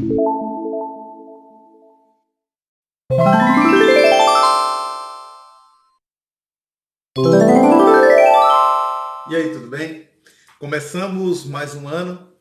E aí, tudo bem? Começamos mais um ano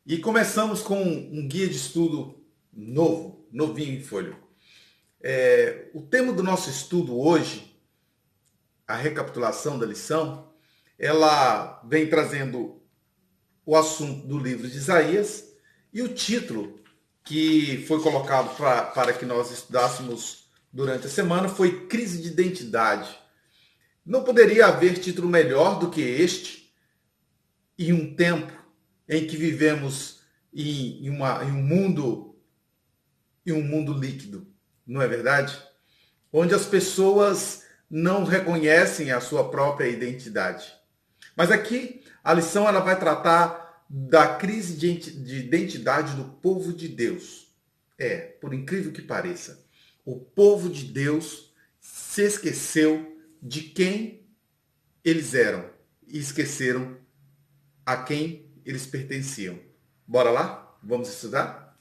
e começamos com um guia de estudo novo, novinho em folha. O tema do nosso estudo hoje, a recapitulação da lição, ela vem trazendo o assunto do livro de Isaías e o título que foi colocado para que nós estudássemos durante a semana foi Crise de Identidade. Não poderia haver título melhor do que este em um tempo em que vivemos em um mundo líquido, não é verdade? Onde as pessoas não reconhecem a sua própria identidade. Mas aqui a lição ela vai tratar da crise de identidade do povo de Deus. Por incrível que pareça, o povo de Deus se esqueceu de quem eles eram e esqueceram a quem eles pertenciam. Bora lá? Vamos estudar?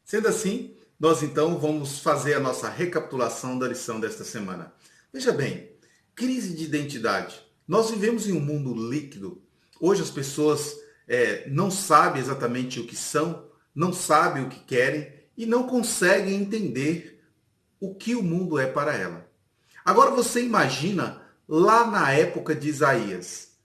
Sendo assim, nós então vamos fazer a nossa recapitulação da lição desta semana. Veja bem, crise de identidade. Nós vivemos em um mundo líquido. Hoje as pessoas não sabem exatamente o que são, não sabem o que querem e não conseguem entender o que o mundo é para ela. Agora você imagina lá na época de Isaías,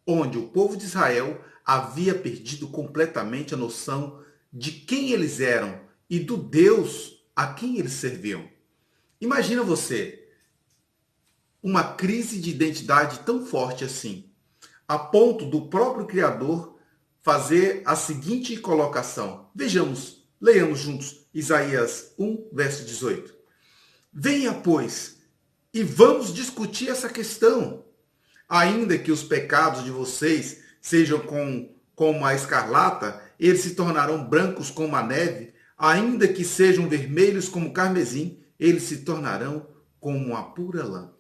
onde o povo de Israel havia perdido completamente a noção de quem eles eram e do Deus a quem eles serviam. Imagina você uma crise de identidade tão forte assim, a ponto do próprio Criador fazer a seguinte colocação. Vejamos, leiamos juntos Isaías 1, verso 18. Venha, pois, e vamos discutir essa questão. Ainda que os pecados de vocês sejam como a escarlata, eles se tornarão brancos como a neve. Ainda que sejam vermelhos como o carmesim, eles se tornarão como a pura lã.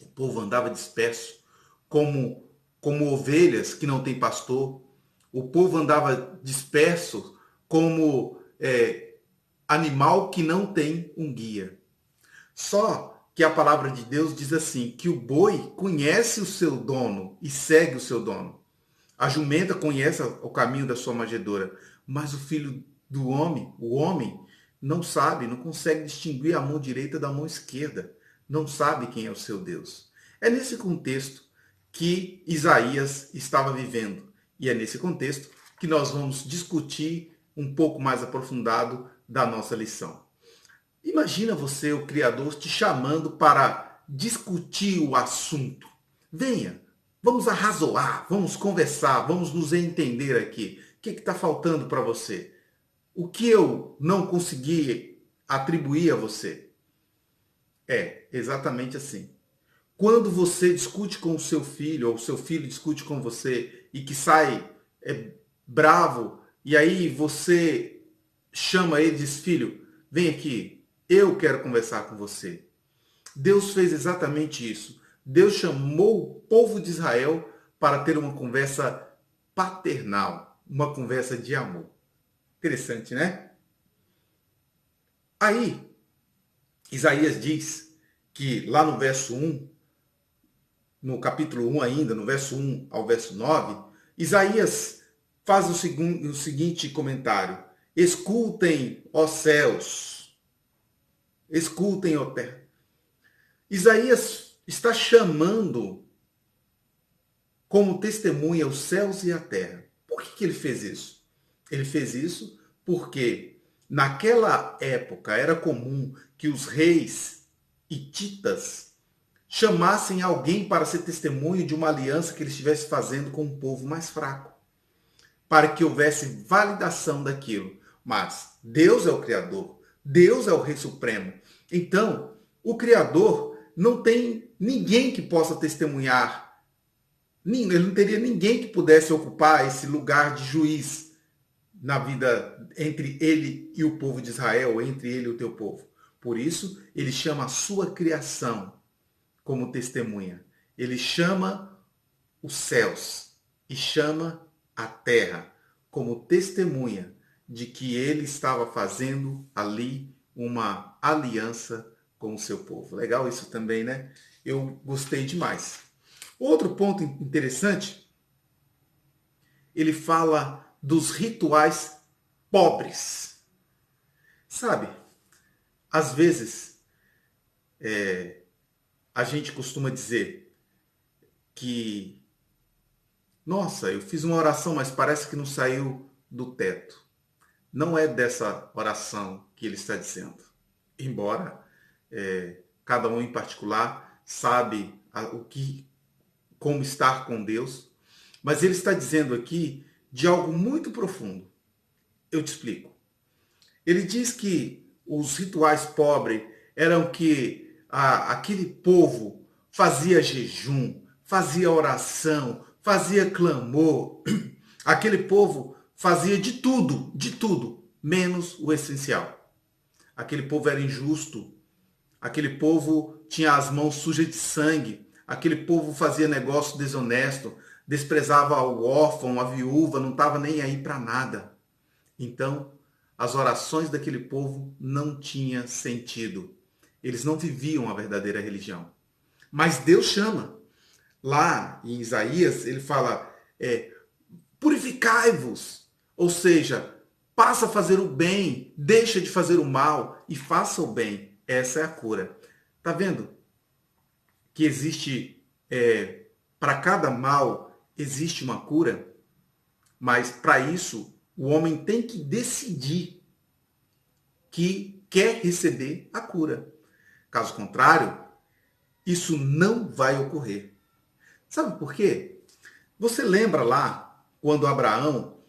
O povo andava disperso, como ovelhas que não têm pastor. O povo andava disperso como animal que não tem um guia. Só que a palavra de Deus diz assim, que o boi conhece o seu dono e segue o seu dono. A jumenta conhece o caminho da sua manjedoura, mas o filho do homem, o homem, não sabe, não consegue distinguir a mão direita da mão esquerda, não sabe quem é o seu Deus. É nesse contexto que Isaías estava vivendo, e é nesse contexto que nós vamos discutir um pouco mais aprofundado da nossa lição. Imagina você, o Criador, te chamando para discutir o assunto. Venha, vamos arrazoar, vamos conversar, vamos nos entender aqui. O que está faltando para você? O que eu não consegui atribuir a você? É exatamente assim. Quando você discute com o seu filho, ou o seu filho discute com você, e que sai bravo, e aí você chama ele e diz, filho, vem aqui, eu quero conversar com você. Deus fez exatamente isso. Deus chamou o povo de Israel para ter uma conversa paternal, uma conversa de amor. Interessante, né? Aí, Isaías diz que lá no verso 1, no capítulo 1 ainda, no verso 1 ao verso 9, Isaías faz o seguinte comentário. Escutem, ó céus, escutem, ó terra. Isaías está chamando como testemunha os céus e a terra. Por que ele fez isso? Ele fez isso porque naquela época era comum que os reis hititas chamassem alguém para ser testemunho de uma aliança que ele estivesse fazendo com um povo mais fraco, para que houvesse validação daquilo. Mas Deus é o Criador, Deus é o Rei Supremo. Então, o Criador não tem ninguém que possa testemunhar. Ele não teria ninguém que pudesse ocupar esse lugar de juiz na vida entre ele e o povo de Israel, entre ele e o teu povo. Por isso, ele chama a sua criação como testemunha. Ele chama os céus. e chama a terra como testemunha de que ele estava fazendo ali uma aliança com o seu povo. Legal isso também, né? Eu gostei demais. Outro ponto interessante, ele fala dos rituais pobres. Sabe, às vezes a gente costuma dizer que, nossa, eu fiz uma oração, mas parece que não saiu do teto. Não é dessa oração que ele está dizendo. Embora cada um em particular sabe como estar com Deus, mas ele está dizendo aqui de algo muito profundo. Eu te explico. Ele diz que os rituais pobres eram que aquele povo fazia jejum, fazia oração, fazia clamor. Aquele povo fazia de tudo, menos o essencial. Aquele povo era injusto, aquele povo tinha as mãos sujas de sangue, aquele povo fazia negócio desonesto, desprezava o órfão, a viúva, não estava nem aí para nada. Então, as orações daquele povo não tinham sentido. Eles não viviam a verdadeira religião. Mas Deus chama. Lá em Isaías, ele fala, purificai-vos. Ou seja, passa a fazer o bem, deixa de fazer o mal e faça o bem. Essa é a cura. Tá vendo? Que existe, para cada mal, existe uma cura. Mas para isso, o homem tem que decidir que quer receber a cura. Caso contrário, isso não vai ocorrer. Sabe por quê? Você lembra lá quando Abraão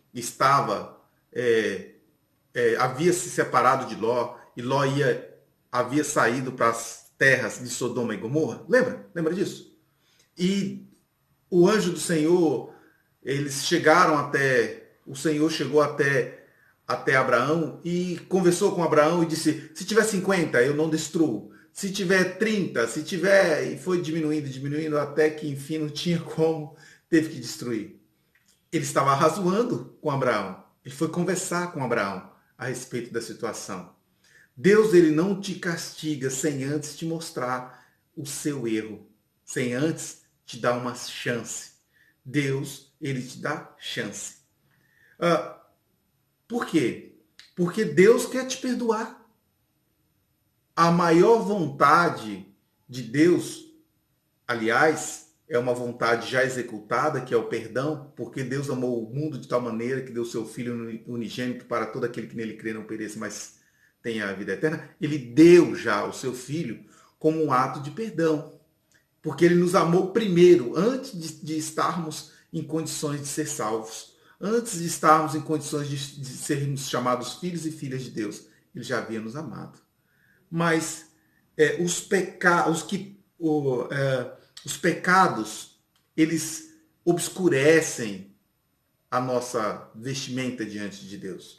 havia se separado de Ló e Ló havia saído para as terras de Sodoma e Gomorra? Lembra disso? E o anjo do Senhor, o Senhor chegou até Abraão e conversou com Abraão e disse, se tiver 50, eu não destruo. Se tiver 30, se tiver... E foi diminuindo, até que, enfim, não tinha como, teve que destruir. Ele estava arrazoando com Abraão. Ele foi conversar com Abraão a respeito da situação. Deus, ele não te castiga sem antes te mostrar o seu erro, sem antes te dar uma chance. Deus, ele te dá chance. Por quê? Porque Deus quer te perdoar. A maior vontade de Deus, aliás, é uma vontade já executada, que é o perdão, porque Deus amou o mundo de tal maneira que deu seu Filho unigênito para todo aquele que nele crê não pereça, mas tenha a vida eterna. Ele deu já o seu Filho como um ato de perdão, porque ele nos amou primeiro, antes de estarmos em condições de ser salvos, antes de estarmos em condições de sermos chamados filhos e filhas de Deus. Ele já havia nos amado. Mas os pecados, eles obscurecem a nossa vestimenta diante de Deus.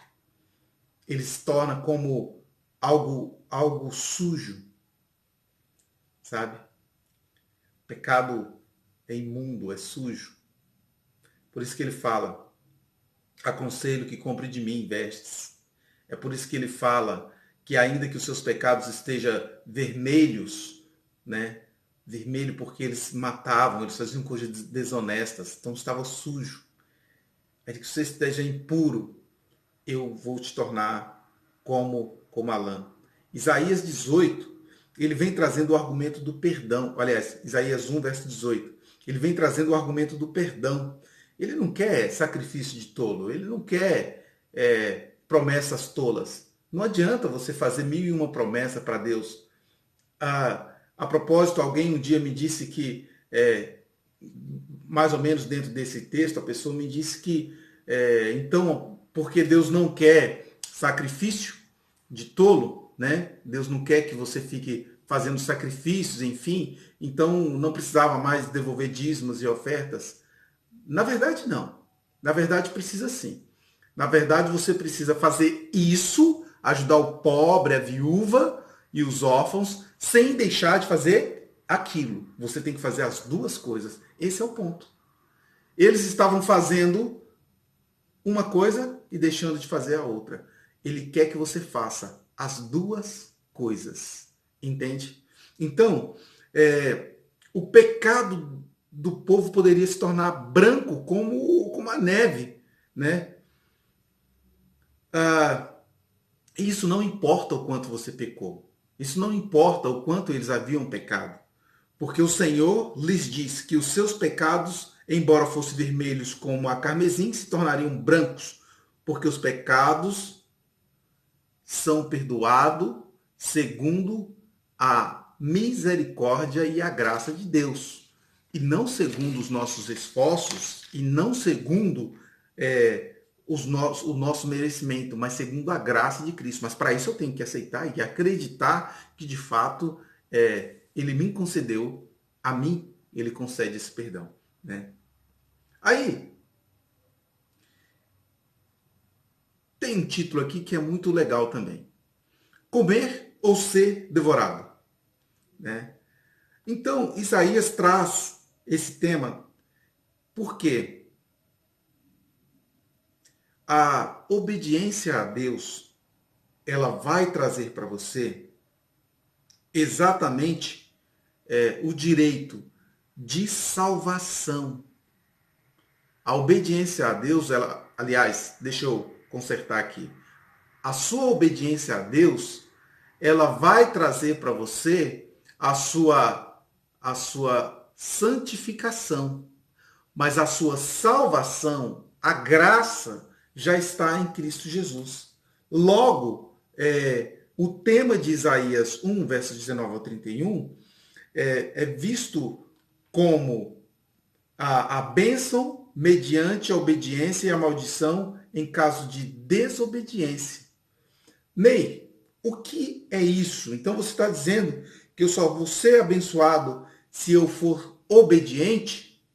Eles se tornam como algo sujo, sabe? O pecado é imundo, é sujo. Por isso que ele fala, aconselho que compre de mim vestes. É por isso que ele fala que ainda que os seus pecados estejam vermelhos, né? Vermelho porque eles matavam, eles faziam coisas desonestas, então estava sujo. É que você esteja impuro, eu vou te tornar como a lã. Isaías 18, ele vem trazendo o argumento do perdão. Aliás, Isaías 1, verso 18. Ele vem trazendo o argumento do perdão. Ele não quer sacrifício de tolo, ele não quer promessas tolas. Não adianta você fazer 1001 promessas para Deus. A propósito, alguém um dia me disse que, mais ou menos dentro desse texto, a pessoa me disse que, então, porque Deus não quer sacrifício de tolo, né? Deus não quer que você fique fazendo sacrifícios, enfim, então não precisava mais devolver dízimos e ofertas. Na verdade, não. Na verdade, precisa sim. Na verdade, você precisa fazer isso, ajudar o pobre, a viúva e os órfãos, sem deixar de fazer aquilo. Você tem que fazer as duas coisas. Esse é o ponto. Eles estavam fazendo uma coisa e deixando de fazer a outra. Ele quer que você faça as duas coisas. Entende? Então, o pecado do povo poderia se tornar branco como a neve, né? Isso não importa o quanto você pecou. Isso não importa o quanto eles haviam pecado. Porque o Senhor lhes disse que os seus pecados, embora fossem vermelhos como a carmesim, se tornariam brancos. Porque os pecados são perdoados segundo a misericórdia e a graça de Deus. E não segundo os nossos esforços, e não segundo o nosso merecimento, mas segundo a graça de Cristo. Mas para isso eu tenho que aceitar e acreditar que de fato Ele me concedeu, a mim Ele concede esse perdão. Né? Aí, tem um título aqui que é muito legal também. Comer ou ser devorado. Né? Então, Isaías traz esse tema porque a obediência a Deus, ela vai trazer para você exatamente o direito de salvação. A obediência a Deus, ela, aliás, deixa eu consertar aqui. A sua obediência a Deus, ela vai trazer para você a sua santificação. Mas a sua salvação, a graça, já está em Cristo Jesus. Logo, o tema de Isaías 1, versos 19 ao 31, é visto como a bênção mediante a obediência e a maldição em caso de desobediência. Ney, o que é isso? Então você está dizendo que eu só vou ser abençoado se eu for obediente?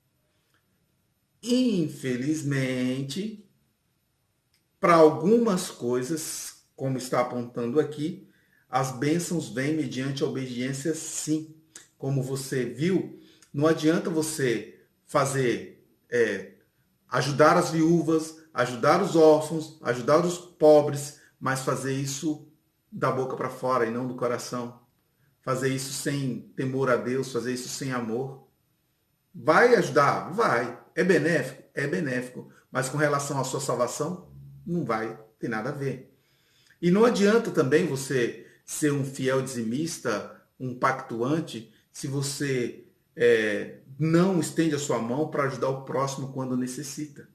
Infelizmente, para algumas coisas, como está apontando aqui, as bênçãos vêm mediante a obediência, sim. Como você viu, não adianta você fazer, ajudar as viúvas, ajudar os órfãos, ajudar os pobres, mas fazer isso da boca para fora e não do coração. Fazer isso sem temor a Deus, fazer isso sem amor. Vai ajudar? Vai. É benéfico? É benéfico. Mas com relação à sua salvação, não vai ter nada a ver. E não adianta também você ser um fiel dizimista, um pactuante, se você não estende a sua mão para ajudar o próximo quando necessita.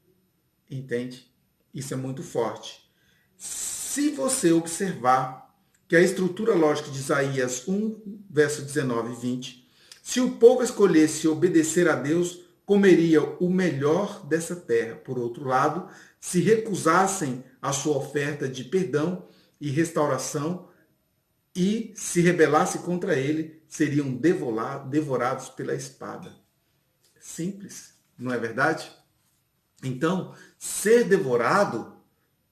Entende? Isso é muito forte. Se você observar que a estrutura lógica de Isaías 1, verso 19 e 20, se o povo escolhesse obedecer a Deus, comeria o melhor dessa terra. Por outro lado, se recusassem a sua oferta de perdão e restauração e se rebelasse contra ele, seriam devorados pela espada. Simples, não é verdade? Então, ser devorado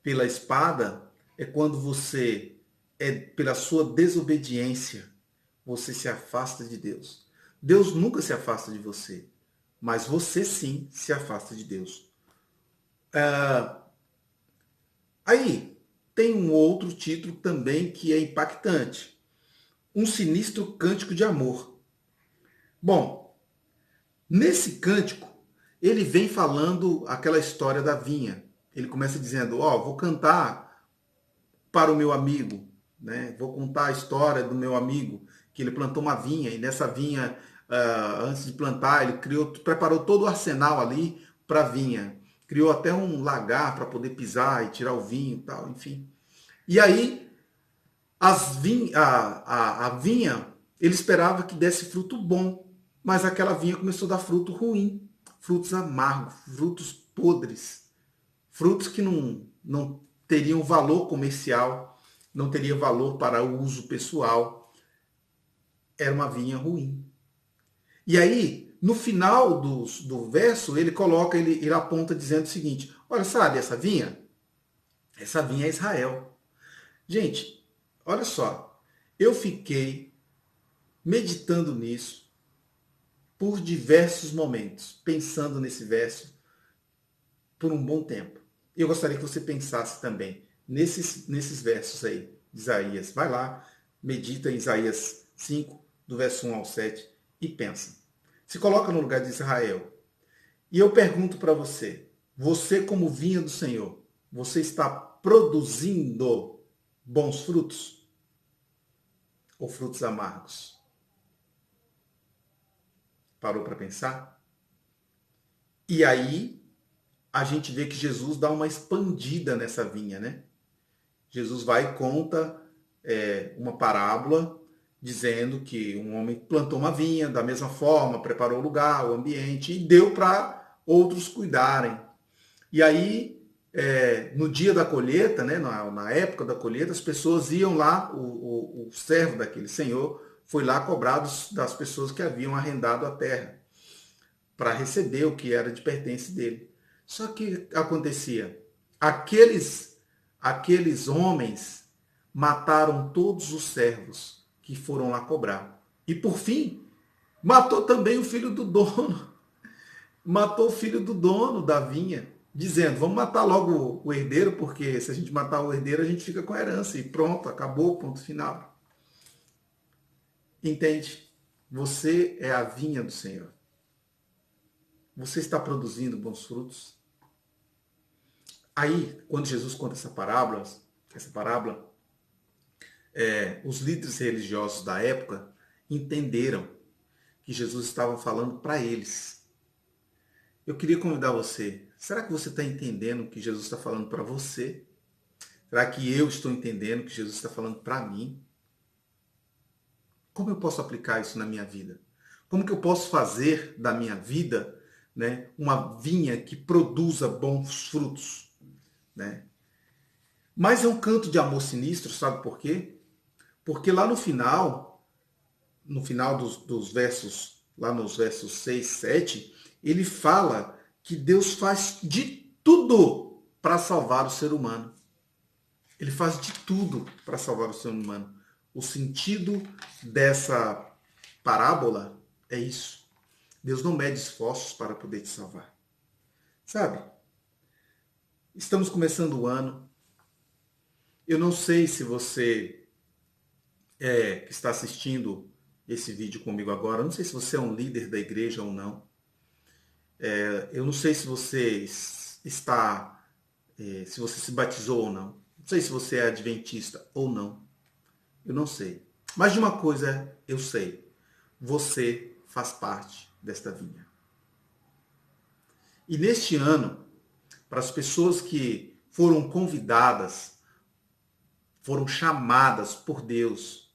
pela espada é quando você, pela sua desobediência, você se afasta de Deus. Deus nunca se afasta de você, mas você sim se afasta de Deus. Aí, tem um outro título também que é impactante. Um sinistro cântico de amor. Bom, nesse cântico, ele vem falando aquela história da vinha. Ele começa dizendo, vou cantar para o meu amigo, né? Vou contar a história do meu amigo, que ele plantou uma vinha, e nessa vinha, antes de plantar, ele preparou todo o arsenal ali para a vinha. Criou até um lagar para poder pisar e tirar o vinho e tal, enfim. E aí, a vinha, ele esperava que desse fruto bom, mas aquela vinha começou a dar fruto ruim, frutos amargos, frutos podres, frutos que não teriam valor comercial, não teria valor para o uso pessoal. Era uma vinha ruim. E aí, no final do verso, ele coloca, ele aponta dizendo o seguinte: olha, sabe essa vinha? Essa vinha é Israel. Gente, olha só, eu fiquei meditando nisso por diversos momentos, pensando nesse verso, por um bom tempo. Eu gostaria que você pensasse também nesses versos aí de Isaías. Vai lá, medita em Isaías 5, do verso 1 ao 7 e pensa. Se coloca no lugar de Israel. E eu pergunto para você, você como vinha do Senhor, você está produzindo bons frutos ou frutos amargos? Parou para pensar? E aí a gente vê que Jesus dá uma expandida nessa vinha, né? Jesus vai e conta uma parábola dizendo que um homem plantou uma vinha da mesma forma, preparou o lugar, o ambiente e deu para outros cuidarem. E aí, no dia da colheita, né, na época da colheita, as pessoas iam lá, o servo daquele senhor foi lá cobrar das pessoas que haviam arrendado a terra para receber o que era de pertence dele. Só que acontecia, aqueles homens mataram todos os servos que foram lá cobrar. E por fim, matou também o filho do dono. Matou o filho do dono da vinha, dizendo: vamos matar logo o herdeiro, porque se a gente matar o herdeiro, a gente fica com a herança. E pronto, acabou, ponto final. Entende? Você é a vinha do Senhor. Você está produzindo bons frutos? Aí, quando Jesus conta essa parábola, os líderes religiosos da época entenderam que Jesus estava falando para eles. Eu queria convidar você. Será que você está entendendo que Jesus está falando para você? Será que eu estou entendendo que Jesus está falando para mim? Como eu posso aplicar isso na minha vida? Como que eu posso fazer da minha vida, né, uma vinha que produza bons frutos? Né? Mas é um canto de amor sinistro, sabe por quê? Porque lá no final dos versos, lá nos versos 6, 7, ele fala que Deus faz de tudo para salvar o ser humano. Ele faz de tudo para salvar o ser humano. O sentido dessa parábola é isso. Deus não mede esforços para poder te salvar. Sabe? Estamos começando o ano. Eu não sei se você que está assistindo esse vídeo comigo agora, eu não sei se você é um líder da igreja ou não. Eu não sei se você está, se você se batizou ou não. Não sei se você é adventista ou não. Eu não sei. Mas de uma coisa eu sei. Você faz parte desta vinha. E neste ano, para as pessoas que foram convidadas, foram chamadas por Deus,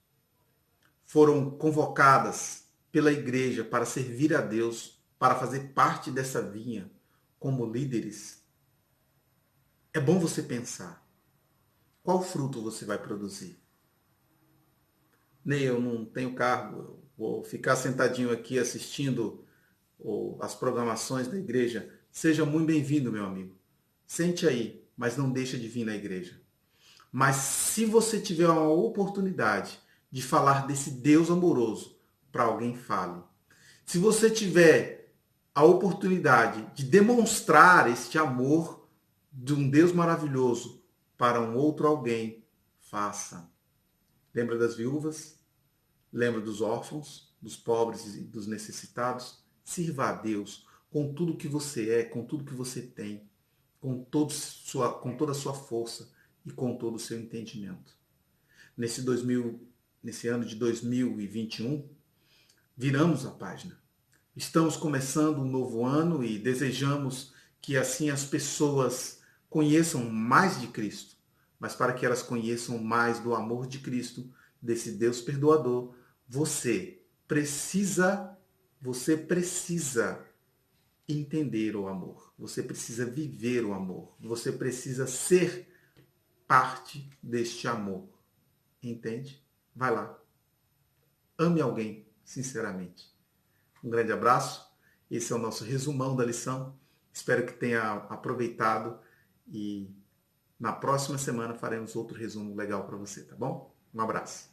foram convocadas pela igreja para servir a Deus, para fazer parte dessa vinha como líderes, é bom você pensar qual fruto você vai produzir. Nem eu não tenho cargo, eu vou ficar sentadinho aqui assistindo as programações da igreja. Seja muito bem-vindo, meu amigo. Sente aí, mas não deixa de vir na igreja. Mas se você tiver uma oportunidade de falar desse Deus amoroso para alguém, fale. Se você tiver a oportunidade de demonstrar este amor de um Deus maravilhoso para um outro alguém, faça. Lembra das viúvas? Lembra dos órfãos, dos pobres e dos necessitados? Sirva a Deus com tudo que você é, com tudo que você tem, com toda a sua força e com todo o seu entendimento. Nesse ano de 2021, viramos a página. Estamos começando um novo ano e desejamos que assim as pessoas conheçam mais de Cristo. Mas para que elas conheçam mais do amor de Cristo, desse Deus perdoador, você precisa entender o amor. Você precisa viver o amor. Você precisa ser parte deste amor. Entende? Vai lá. Ame alguém, sinceramente. Um grande abraço. Esse é o nosso resumão da lição. Espero que tenha aproveitado e na próxima semana faremos outro resumo legal para você, tá bom? Um abraço.